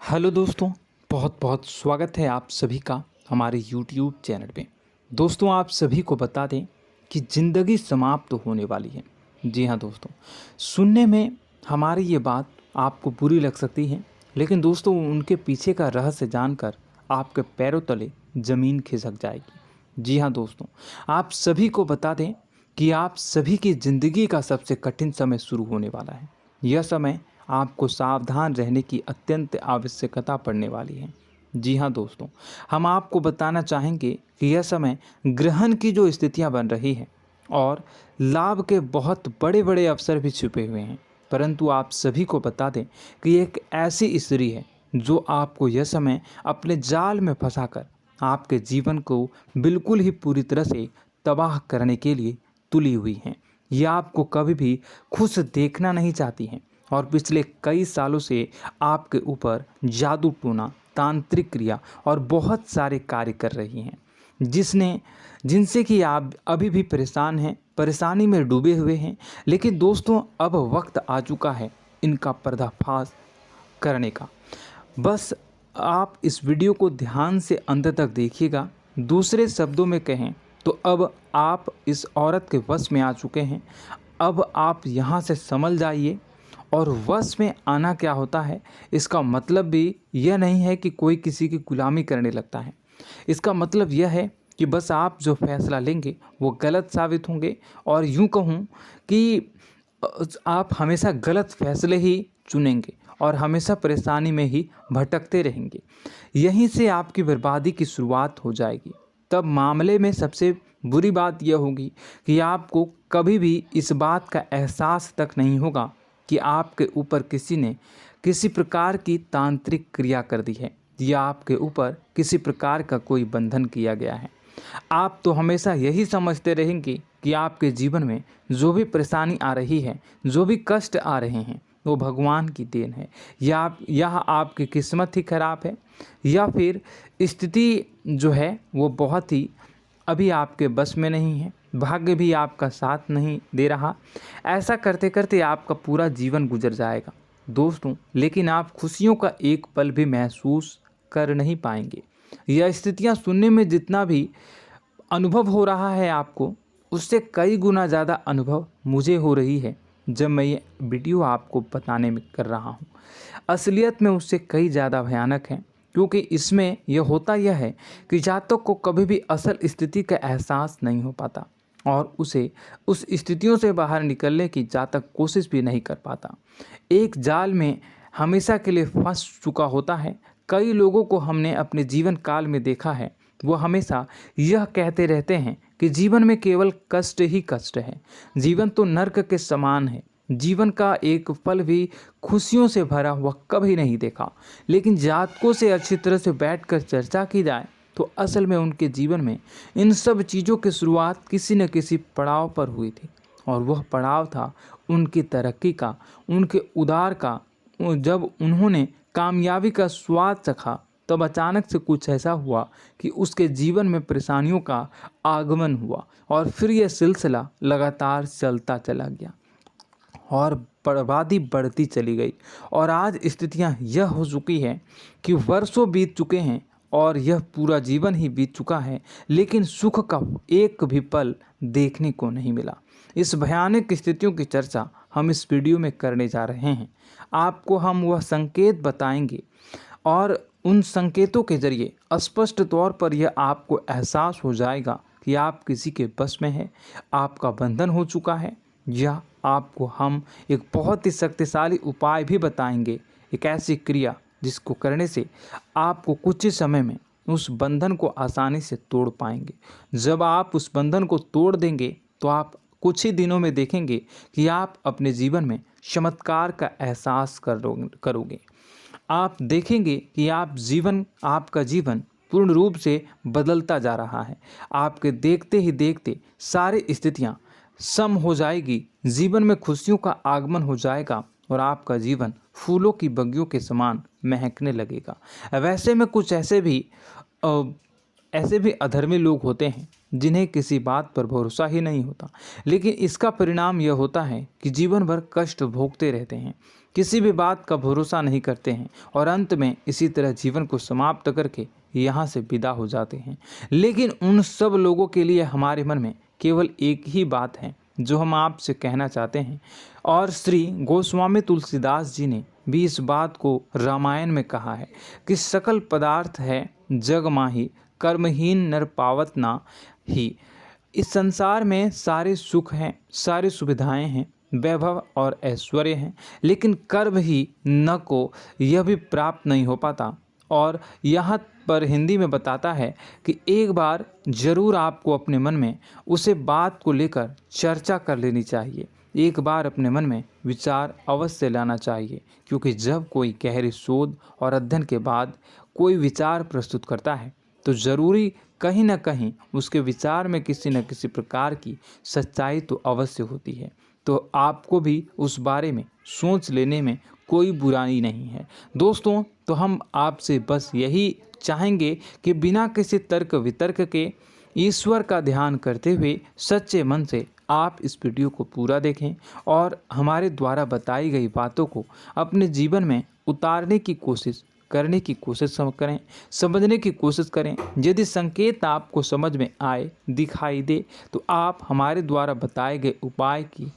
Hello दोस्तों, बहुत बहुत स्वागत है आप सभी का हमारे YouTube चैनल पे। दोस्तों, आप सभी को बता दें कि ज़िंदगी समाप्त होने वाली है। जी हाँ दोस्तों, सुनने में हमारी ये बात आपको बुरी लग सकती है, लेकिन दोस्तों उनके पीछे का रहस्य जानकर आपके पैरों तले ज़मीन खिसक जाएगी। जी हाँ दोस्तों, आप सभी को बता दें कि आप सभी की ज़िंदगी का सबसे कठिन समय शुरू होने वाला है। यह समय आपको सावधान रहने की अत्यंत आवश्यकता पड़ने वाली है। जी हाँ दोस्तों, हम आपको बताना चाहेंगे कि यह समय ग्रहण की जो स्थितियाँ बन रही है और लाभ के बहुत बड़े बड़े अवसर भी छुपे हुए हैं। परंतु आप सभी को बता दें कि एक ऐसी स्त्री है जो आपको यह समय अपने जाल में फंसाकर आपके जीवन को बिल्कुल ही पूरी तरह से तबाह करने के लिए तुली हुई हैं। यह आपको कभी भी खुश देखना नहीं चाहती हैं और पिछले कई सालों से आपके ऊपर जादू टोना, तांत्रिक क्रिया और बहुत सारे कार्य कर रही हैं, जिनसे कि आप अभी भी परेशान हैं, परेशानी में डूबे हुए हैं। लेकिन दोस्तों, अब वक्त आ चुका है इनका पर्दाफाश करने का। बस आप इस वीडियो को ध्यान से अंत तक देखिएगा। दूसरे शब्दों में कहें तो अब आप इस औरत के वश में आ चुके हैं। अब आप यहाँ से संभल जाइए। और वश में आना क्या होता है, इसका मतलब भी यह नहीं है कि कोई किसी की गुलामी करने लगता है। इसका मतलब यह है कि बस आप जो फैसला लेंगे वो गलत साबित होंगे, और यूँ कहूँ कि आप हमेशा गलत फैसले ही चुनेंगे और हमेशा परेशानी में ही भटकते रहेंगे। यहीं से आपकी बर्बादी की शुरुआत हो जाएगी। तब मामले में सबसे बुरी बात यह होगी कि आपको कभी भी इस बात का एहसास तक नहीं होगा कि आपके ऊपर किसी ने किसी प्रकार की तांत्रिक क्रिया कर दी है या आपके ऊपर किसी प्रकार का कोई बंधन किया गया है। आप तो हमेशा यही समझते रहेंगे कि आपके जीवन में जो भी परेशानी आ रही है, जो भी कष्ट आ रहे हैं, वो भगवान की देन है, या आपकी किस्मत ही खराब है, या फिर स्थिति जो है वो बहुत ही अभी आपके बस में नहीं है, भाग्य भी आपका साथ नहीं दे रहा। ऐसा करते करते आपका पूरा जीवन गुजर जाएगा दोस्तों, लेकिन आप खुशियों का एक पल भी महसूस कर नहीं पाएंगे। यह स्थितियां सुनने में जितना भी अनुभव हो रहा है आपको, उससे कई गुना ज़्यादा अनुभव मुझे हो रही है जब मैं ये वीडियो आपको बताने में कर रहा हूँ। असलियत में उससे कई ज़्यादा भयानक है, क्योंकि इसमें यह होता यह है कि जातक को कभी भी असल स्थिति का एहसास नहीं हो पाता और उसे उस स्थितियों से बाहर निकलने की जातक कोशिश भी नहीं कर पाता। एक जाल में हमेशा के लिए फंस चुका होता है। कई लोगों को हमने अपने जीवन काल में देखा है, वो हमेशा यह कहते रहते हैं कि जीवन में केवल कष्ट ही कष्ट है, जीवन तो नर्क के समान है, जीवन का एक पल भी खुशियों से भरा हुआ कभी नहीं देखा। लेकिन जातकों से अच्छी तरह से बैठकर चर्चा की जाए तो असल में उनके जीवन में इन सब चीज़ों की शुरुआत किसी न किसी पड़ाव पर हुई थी, और वह पड़ाव था उनकी तरक्की का, उनके उदार का। जब उन्होंने कामयाबी का स्वाद चखा, तब अचानक से कुछ ऐसा हुआ कि उसके जीवन में परेशानियों का आगमन हुआ, और फिर यह सिलसिला लगातार चलता चला गया और बर्बादी बढ़ती चली गई। और आज स्थितियां यह हो चुकी है कि वर्षों बीत चुके हैं और यह पूरा जीवन ही बीत चुका है, लेकिन सुख का एक भी पल देखने को नहीं मिला। इस भयानक स्थितियों की चर्चा हम इस वीडियो में करने जा रहे हैं। आपको हम वह संकेत बताएंगे और उन संकेतों के जरिए स्पष्ट तौर पर यह आपको एहसास हो जाएगा कि आप किसी के बस में हैं, आपका बंधन हो चुका है, या आपको हम एक बहुत ही शक्तिशाली उपाय भी बताएंगे, एक ऐसी क्रिया जिसको करने से आपको कुछ ही समय में उस बंधन को आसानी से तोड़ पाएंगे। जब आप उस बंधन को तोड़ देंगे तो आप कुछ ही दिनों में देखेंगे कि आप अपने जीवन में चमत्कार का एहसास करोगे। आप देखेंगे कि आपका जीवन पूर्ण रूप से बदलता जा रहा है। आपके देखते ही देखते सारी स्थितियां सम हो जाएगी, जीवन में खुशियों का आगमन हो जाएगा और आपका जीवन फूलों की बगियों के समान महकने लगेगा। वैसे में कुछ ऐसे भी अधर्मी लोग होते हैं जिन्हें किसी बात पर भरोसा ही नहीं होता, लेकिन इसका परिणाम यह होता है कि जीवन भर कष्ट भोगते रहते हैं, किसी भी बात का भरोसा नहीं करते हैं और अंत में इसी तरह जीवन को समाप्त करके यहाँ से विदा हो जाते हैं। लेकिन उन सब लोगों के लिए हमारे मन में केवल एक ही बात है जो हम आपसे कहना चाहते हैं, और श्री गोस्वामी तुलसीदास जी ने भी इस बात को रामायण में कहा है कि सकल पदार्थ है जग माही, कर्महीन नर पावत ना ही। इस संसार में सारे सुख हैं, सारी सुविधाएं हैं, वैभव और ऐश्वर्य हैं, लेकिन कर्म ही न को यह भी प्राप्त नहीं हो पाता। और यहाँ पर हिंदी में बताता है कि एक बार जरूर आपको अपने मन में उसे बात को लेकर चर्चा कर लेनी चाहिए, एक बार अपने मन में विचार अवश्य लाना चाहिए, क्योंकि जब कोई गहरी शोध और अध्ययन के बाद कोई विचार प्रस्तुत करता है तो ज़रूरी कहीं ना कहीं उसके विचार में किसी न किसी प्रकार की सच्चाई तो अवश्य होती है। तो आपको भी उस बारे में सोच लेने में कोई बुराई नहीं है। दोस्तों, तो हम आपसे बस यही चाहेंगे कि बिना किसी तर्क वितर्क के ईश्वर का ध्यान करते हुए सच्चे मन से आप इस वीडियो को पूरा देखें और हमारे द्वारा बताई गई बातों को अपने जीवन में उतारने की कोशिश करने की कोशिश करें, समझने की कोशिश करें। यदि संकेत आपको समझ में आए, दिखाई दे, तो आप हमारे द्वारा बताए गए उपाय की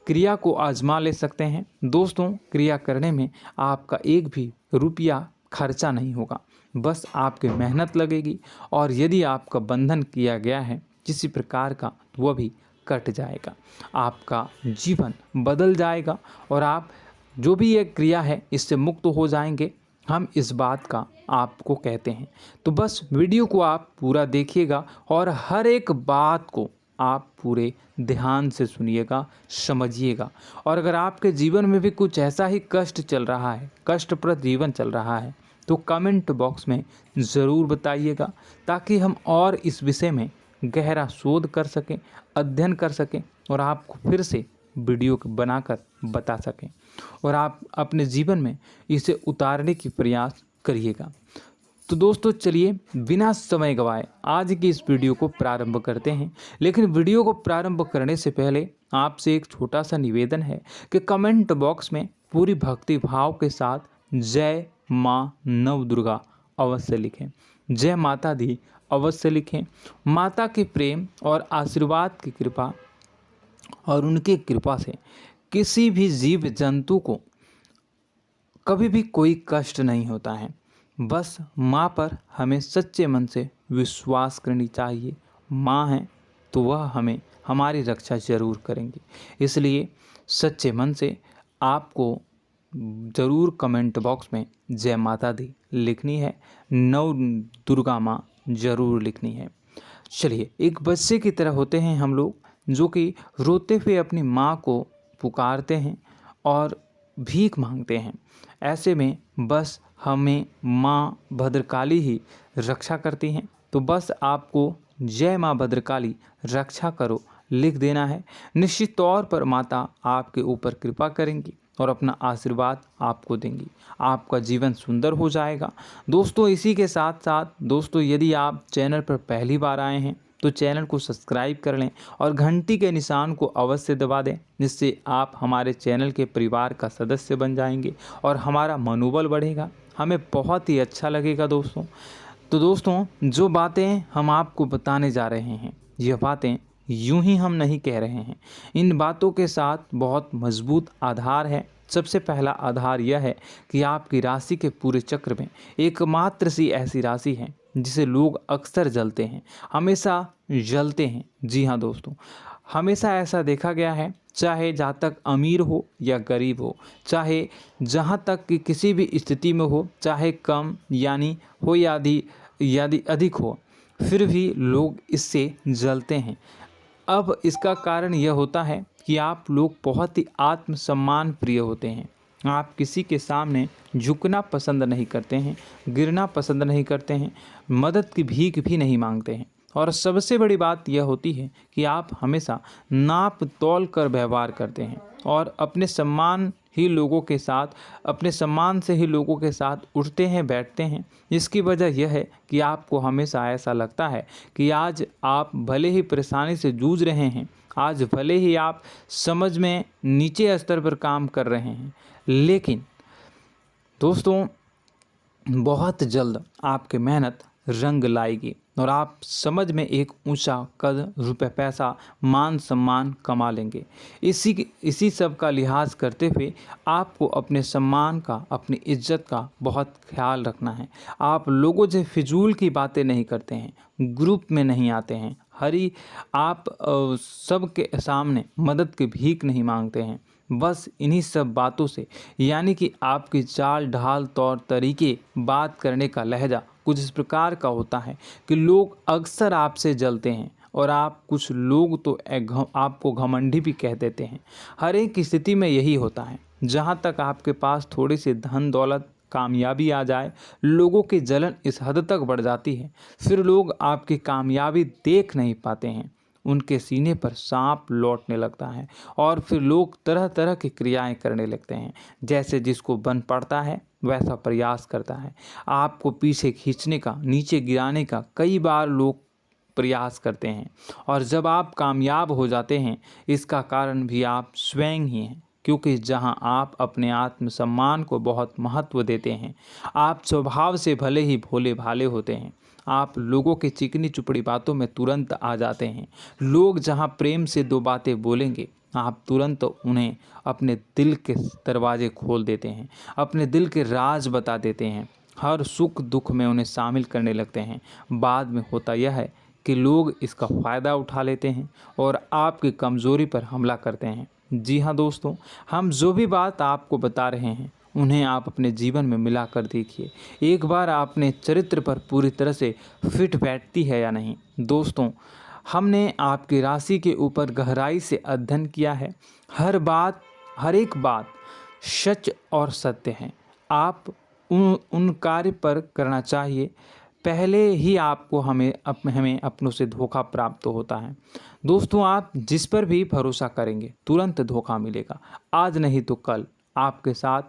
क्रिया को आजमा ले सकते हैं। दोस्तों, क्रिया करने में आपका एक भी रुपया खर्चा नहीं होगा, बस आपकी मेहनत लगेगी, और यदि आपका बंधन किया गया है किसी प्रकार का तो वह भी कट जाएगा, आपका जीवन बदल जाएगा और आप जो भी ये क्रिया है इससे मुक्त हो जाएंगे। हम इस बात का आपको कहते हैं। तो बस वीडियो को आप पूरा देखिएगा और हर एक बात को आप पूरे ध्यान से सुनिएगा, समझिएगा। और अगर आपके जीवन में भी कुछ ऐसा ही कष्ट चल रहा है, कष्टप्रद जीवन चल रहा है, तो कमेंट बॉक्स में ज़रूर बताइएगा, ताकि हम और इस विषय में गहरा शोध कर सकें, अध्ययन कर सकें और आपको फिर से वीडियो बनाकर बता सकें और आप अपने जीवन में इसे उतारने की प्रयास करिएगा। तो दोस्तों, चलिए बिना समय गवाए आज की इस वीडियो को प्रारंभ करते हैं। लेकिन वीडियो को प्रारंभ करने से पहले आपसे एक छोटा सा निवेदन है कि कमेंट बॉक्स में पूरी भक्ति भाव के साथ जय माँ नव दुर्गा अवश्य लिखें, जय माता दी अवश्य लिखें। माता के प्रेम और आशीर्वाद की कृपा और उनकी कृपा से किसी भी जीव जंतु को कभी भी कोई कष्ट नहीं होता है। बस माँ पर हमें सच्चे मन से विश्वास करनी चाहिए। माँ है तो वह हमें हमारी रक्षा जरूर करेंगी। इसलिए सच्चे मन से आपको ज़रूर कमेंट बॉक्स में जय माता दी लिखनी है, नव दुर्गा माँ ज़रूर लिखनी है। चलिए, एक बच्चे की तरह होते हैं हम लोग, जो कि रोते हुए अपनी माँ को पुकारते हैं और भीख मांगते हैं। ऐसे में बस हमें माँ भद्रकाली ही रक्षा करती हैं। तो बस आपको जय माँ भद्रकाली रक्षा करो लिख देना है। निश्चित तौर पर माता आपके ऊपर कृपा करेंगी और अपना आशीर्वाद आपको देंगी, आपका जीवन सुंदर हो जाएगा। दोस्तों, इसी के साथ साथ दोस्तों, यदि आप चैनल पर पहली बार आए हैं तो चैनल को सब्सक्राइब कर लें और घंटी के निशान को अवश्य दबा दें, जिससे आप हमारे चैनल के परिवार का सदस्य बन जाएंगे और हमारा मनोबल बढ़ेगा, हमें बहुत ही अच्छा लगेगा दोस्तों। तो दोस्तों, जो बातें हम आपको बताने जा रहे हैं, यह बातें यूं ही हम नहीं कह रहे हैं। इन बातों के साथ बहुत मजबूत आधार है। सबसे पहला आधार यह है कि आपकी राशि के पूरे चक्र में एकमात्र सी ऐसी राशि है जिसे लोग अक्सर जलते हैं, हमेशा जलते हैं। जी हाँ दोस्तों, हमेशा ऐसा देखा गया है, चाहे जहाँ तक अमीर हो या गरीब हो, चाहे जहाँ तक कि किसी भी स्थिति में हो, चाहे कम यानी हो या अधिक हो, फिर भी लोग इससे जलते हैं। अब इसका कारण यह होता है कि आप लोग बहुत ही आत्मसम्मान प्रिय होते हैं। आप किसी के सामने झुकना पसंद नहीं करते हैं, गिरना पसंद नहीं करते हैं, मदद की भीख भी नहीं मांगते हैं और सबसे बड़ी बात यह होती है कि आप हमेशा नाप तौल कर व्यवहार करते हैं और अपने सम्मान से ही लोगों के साथ उठते हैं बैठते हैं। इसकी वजह यह है कि आपको हमेशा ऐसा लगता है कि आज आप भले ही परेशानी से जूझ रहे हैं, आज भले ही आप समझ में नीचे स्तर पर काम कर रहे हैं, लेकिन दोस्तों बहुत जल्द आपकी मेहनत रंग लाएगी और आप समझ में एक ऊंचा कद, रुपए, पैसा, मान सम्मान कमा लेंगे। इसी सब का लिहाज करते हुए आपको अपने सम्मान का, अपनी इज्जत का बहुत ख्याल रखना है। आप लोगों से फिजूल की बातें नहीं करते हैं, ग्रुप में नहीं आते हैं, आप सबके सामने मदद की भीख नहीं मांगते हैं। बस इन्हीं सब बातों से, यानी कि आपकी चाल ढाल, तौर तरीके, बात करने का लहजा कुछ इस प्रकार का होता है कि लोग अक्सर आपसे जलते हैं और कुछ लोग तो आपको घमंडी भी कह देते हैं। हर एक स्थिति में यही होता है। जहाँ तक आपके पास थोड़ी सी धन दौलत, कामयाबी आ जाए, लोगों की जलन इस हद तक बढ़ जाती है, फिर लोग आपकी कामयाबी देख नहीं पाते हैं। उनके सीने पर सांप लौटने लगता है और फिर लोग तरह तरह की क्रियाएं करने लगते हैं। जैसे जिसको बन पड़ता है वैसा प्रयास करता है। आपको पीछे खींचने का, नीचे गिराने का कई बार लोग प्रयास करते हैं और जब आप कामयाब हो जाते हैं, इसका कारण भी आप स्वयं ही हैं। क्योंकि जहां आप अपने आत्मसम्मान को बहुत महत्व देते हैं, आप स्वभाव से भले ही भोले भाले होते हैं, आप लोगों की चिकनी चुपड़ी बातों में तुरंत आ जाते हैं। लोग जहां प्रेम से दो बातें बोलेंगे, आप तुरंत उन्हें अपने दिल के दरवाजे खोल देते हैं, अपने दिल के राज बता देते हैं, हर सुख दुख में उन्हें शामिल करने लगते हैं। बाद में होता यह है कि लोग इसका फ़ायदा उठा लेते हैं और आपकी कमज़ोरी पर हमला करते हैं। जी हाँ दोस्तों, हम जो भी बात आपको बता रहे हैं उन्हें आप अपने जीवन में मिला कर देखिए। एक बार आपने चरित्र पर पूरी तरह से फिट बैठती है या नहीं। दोस्तों, हमने आपकी राशि के ऊपर गहराई से अध्ययन किया है। हर एक बात सच और सत्य है। आप उन कार्य पर करना चाहिए, पहले ही आपको हमें अपनों से धोखा प्राप्त होता है। दोस्तों, आप जिस पर भी भरोसा करेंगे तुरंत धोखा मिलेगा। आज नहीं तो कल आपके साथ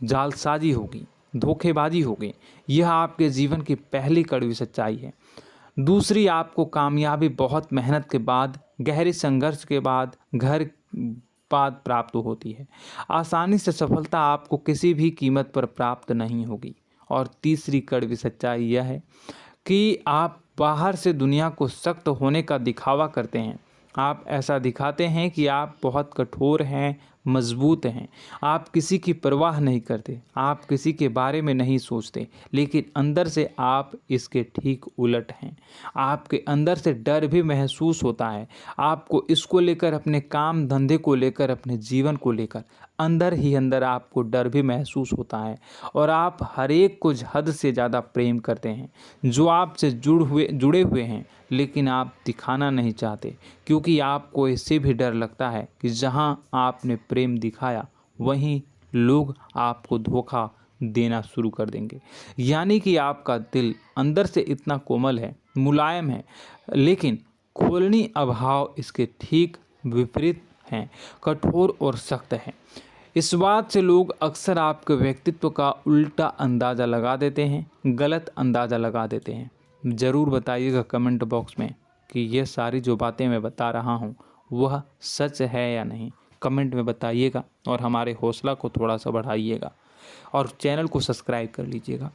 जालसाजी होगी, धोखेबाजी होगी। यह आपके जीवन की पहली कड़वी सच्चाई है। दूसरी, आपको कामयाबी बहुत मेहनत के बाद, गहरे संघर्ष के बाद प्राप्त होती है। आसानी से सफलता आपको किसी भी कीमत पर प्राप्त नहीं होगी। और तीसरी कड़वी सच्चाई यह है कि आप बाहर से दुनिया को सख्त होने का दिखावा करते हैं। आप ऐसा दिखाते हैं कि आप बहुत कठोर हैं, मजबूत हैं। आप किसी की परवाह नहीं करते, आप किसी के बारे में नहीं सोचते, लेकिन अंदर से आप इसके ठीक उलट हैं। आपके अंदर से डर भी महसूस होता है। आपको इसको लेकर, अपने काम धंधे को लेकर, अपने जीवन को लेकर अंदर ही अंदर आपको डर भी महसूस होता है और आप हर एक को हद से ज़्यादा प्रेम करते हैं, जो आपसे जुड़े हुए हैं, लेकिन आप दिखाना नहीं चाहते, क्योंकि आपको इससे भी डर लगता है कि जहां आपने प्रेम दिखाया वहीं लोग आपको धोखा देना शुरू कर देंगे। यानी कि आपका दिल अंदर से इतना कोमल है, मुलायम है, लेकिन खोलनी अभाव इसके ठीक विपरीत हैं, कठोर और सख्त हैं। इस बात से लोग अक्सर आपके व्यक्तित्व का उल्टा अंदाज़ा लगा देते हैं, गलत अंदाज़ा लगा देते हैं। ज़रूर बताइएगा कमेंट बॉक्स में कि ये सारी जो बातें मैं बता रहा हूँ वह सच है या नहीं। कमेंट में बताइएगा और हमारे हौसला को थोड़ा सा बढ़ाइएगा और चैनल को सब्सक्राइब कर लीजिएगा।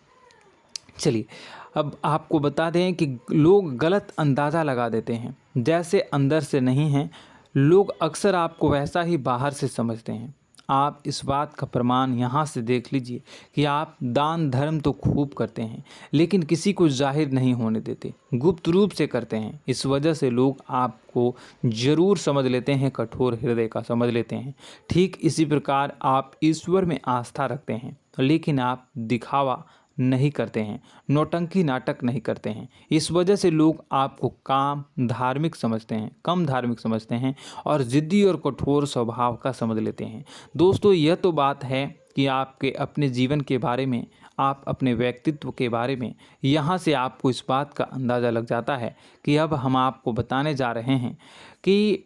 चलिए, अब आपको बता दें कि लोग गलत अंदाज़ा लगा देते हैं। जैसे अंदर से नहीं हैं, लोग अक्सर आपको वैसा ही बाहर से समझते हैं। आप इस बात का प्रमाण यहाँ से देख लीजिए कि आप दान धर्म तो खूब करते हैं, लेकिन किसी को जाहिर नहीं होने देते, गुप्त रूप से करते हैं। इस वजह से लोग आपको ज़रूर समझ लेते हैं, कठोर हृदय का समझ लेते हैं। ठीक इसी प्रकार आप ईश्वर में आस्था रखते हैं, लेकिन आप दिखावा नहीं करते हैं, नौटंकी नाटक नहीं करते हैं। इस वजह से लोग आपको कम धार्मिक समझते हैं और ज़िद्दी और कठोर स्वभाव का समझ लेते हैं। दोस्तों, यह तो बात है कि आपके अपने जीवन के बारे में, आप अपने व्यक्तित्व के बारे में, यहाँ से आपको इस बात का अंदाज़ा लग जाता है कि अब हम आपको बताने जा रहे हैं कि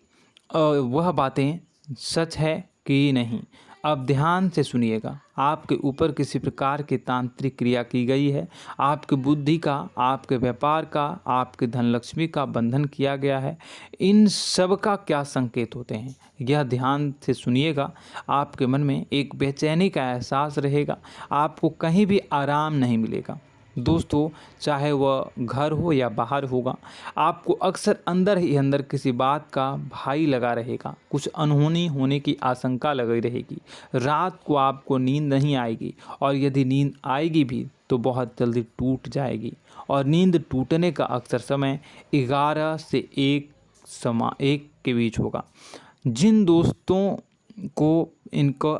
वह बातें सच है कि नहीं। अब ध्यान से सुनिएगा। आपके ऊपर किसी प्रकार की तांत्रिक क्रिया की गई है, आपकी बुद्धि का, आपके व्यापार का, आपके धनलक्ष्मी का बंधन किया गया है। इन सब का क्या संकेत होते हैं, यह ध्यान से सुनिएगा। आपके मन में एक बेचैनी का एहसास रहेगा, आपको कहीं भी आराम नहीं मिलेगा। दोस्तों, चाहे वह घर हो या बाहर होगा, आपको अक्सर अंदर ही अंदर किसी बात का भय लगा रहेगा, कुछ अनहोनी होने की आशंका लगी रहेगी। रात को आपको नींद नहीं आएगी, और यदि नींद आएगी भी तो बहुत जल्दी टूट जाएगी, और नींद टूटने का अक्सर समय 11 से 1 के बीच होगा। जिन दोस्तों को इनको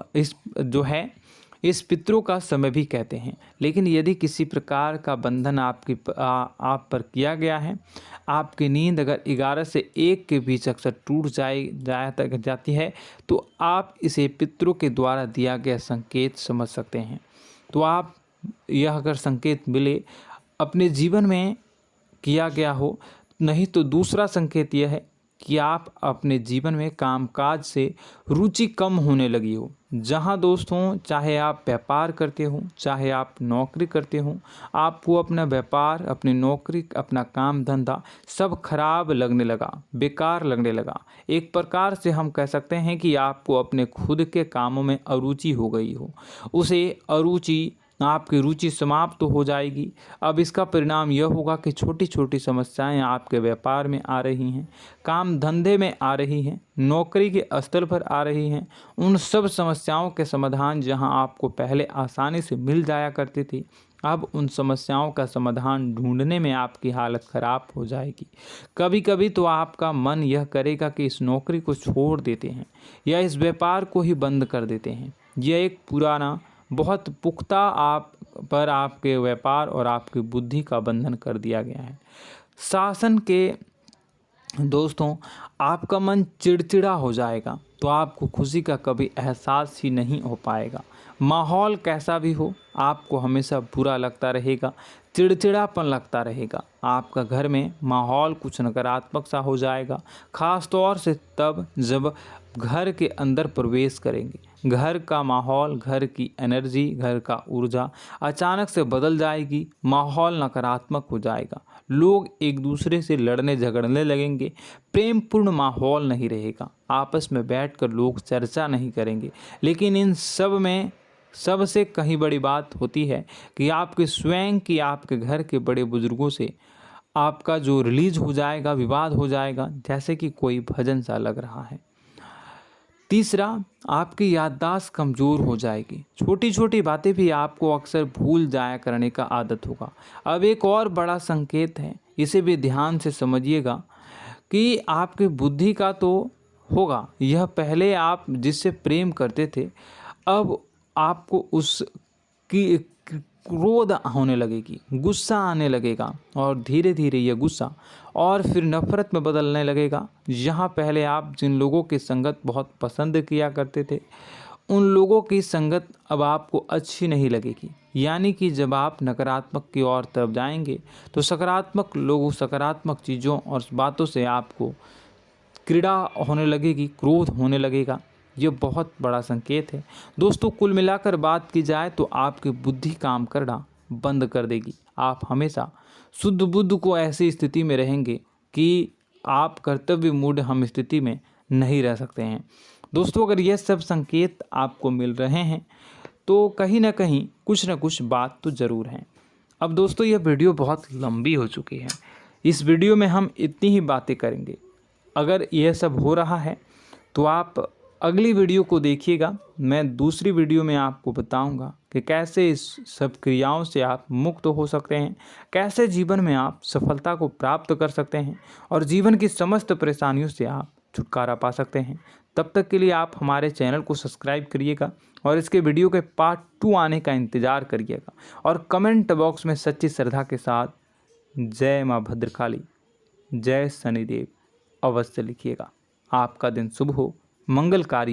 इस पितरों का समय भी कहते हैं। लेकिन यदि किसी प्रकार का बंधन आप पर किया गया है, आपकी नींद अगर 11 से 1 के बीच अक्सर टूट जाती है, तो आप इसे पितरों के द्वारा दिया गया संकेत समझ सकते हैं। तो आप यह अगर संकेत मिले अपने जीवन में किया गया हो, नहीं तो दूसरा संकेत यह है कि आप अपने जीवन में कामकाज से रुचि कम होने लगी हो। जहां दोस्तों, चाहे आप व्यापार करते हो, चाहे आप नौकरी करते हो, आपको अपना व्यापार, अपनी नौकरी, अपना काम धंधा सब खराब लगने लगा, बेकार लगने लगा। एक प्रकार से हम कह सकते हैं कि आपको अपने खुद के कामों में अरुचि हो गई हो। उसे अरुचि, आपकी रुचि समाप्त तो हो जाएगी। अब इसका परिणाम यह होगा कि छोटी छोटी समस्याएं आपके व्यापार में आ रही हैं, काम धंधे में आ रही हैं, नौकरी के स्तर पर आ रही हैं। उन सब समस्याओं के समाधान जहां आपको पहले आसानी से मिल जाया करती थी, अब उन समस्याओं का समाधान ढूंढने में आपकी हालत ख़राब हो जाएगी। कभी कभी तो आपका मन यह करेगा कि इस नौकरी को छोड़ देते हैं या इस व्यापार को ही बंद कर देते हैं। यह एक पुराना, बहुत पुख्ता आपके व्यापार और आपकी बुद्धि का बंधन कर दिया गया है। शासन के दोस्तों, आपका मन चिड़चिड़ा हो जाएगा, तो आपको खुशी का कभी एहसास ही नहीं हो पाएगा। माहौल कैसा भी हो, आपको हमेशा बुरा लगता रहेगा, चिड़चिड़ापन लगता रहेगा। आपका घर में माहौल कुछ नकारात्मक सा हो जाएगा, ख़ास तौर से तब जब घर के अंदर प्रवेश करेंगे। घर का माहौल, घर की एनर्जी, घर का ऊर्जा अचानक से बदल जाएगी, माहौल नकारात्मक हो जाएगा। लोग एक दूसरे से लड़ने झगड़ने लगेंगे, प्रेमपूर्ण माहौल नहीं रहेगा, आपस में बैठकर लोग चर्चा नहीं करेंगे। लेकिन इन सब में सबसे कहीं बड़ी बात होती है कि आपके स्वयं की, आपके घर के बड़े बुजुर्गों से आपका जो रिलीज हो जाएगा, विवाद हो जाएगा, जैसे कि कोई भजन सा लग रहा है। तीसरा, आपकी याददाश्त कमज़ोर हो जाएगी, छोटी छोटी बातें भी आपको अक्सर भूल जाया करने का आदत होगा। अब एक और बड़ा संकेत है, इसे भी ध्यान से समझिएगा कि आपकी बुद्धि का तो होगा, यह पहले आप जिससे प्रेम करते थे, अब आपको उसकी क्रोध होने लगेगी, गुस्सा आने लगेगा, और धीरे धीरे यह गुस्सा और फिर नफरत में बदलने लगेगा। यहाँ पहले आप जिन लोगों की संगत बहुत पसंद किया करते थे, उन लोगों की संगत अब आपको अच्छी नहीं लगेगी। यानी कि जब आप नकारात्मक की ओर तरफ जाएंगे, तो सकारात्मक लोगों, सकारात्मक चीज़ों और बातों से आपको क्रीड़ा होने लगेगी, क्रोध होने लगेगा। ये बहुत बड़ा संकेत है दोस्तों। कुल मिलाकर बात की जाए तो आपकी बुद्धि काम करना बंद कर देगी। आप हमेशा शुद्ध बुद्ध को ऐसी स्थिति में रहेंगे कि आप कर्तव्य मूढ़ हम स्थिति में नहीं रह सकते हैं। दोस्तों, अगर ये सब संकेत आपको मिल रहे हैं तो कहीं ना कहीं कुछ ना कुछ बात तो ज़रूर है। अब दोस्तों, यह वीडियो बहुत लंबी हो चुकी है, इस वीडियो में हम इतनी ही बातें करेंगे। अगर यह सब हो रहा है तो आप अगली वीडियो को देखिएगा। मैं दूसरी वीडियो में आपको बताऊंगा कि कैसे इस सब क्रियाओं से आप मुक्त हो सकते हैं, कैसे जीवन में आप सफलता को प्राप्त कर सकते हैं और जीवन की समस्त परेशानियों से आप छुटकारा पा सकते हैं। तब तक के लिए आप हमारे चैनल को सब्सक्राइब करिएगा और इसके वीडियो के पार्ट 2 आने का इंतज़ार करिएगा, और कमेंट बॉक्स में सच्ची श्रद्धा के साथ जय माँ भद्रकाली, जय शनिदेव अवश्य लिखिएगा। आपका दिन शुभ हो, मंगलकारी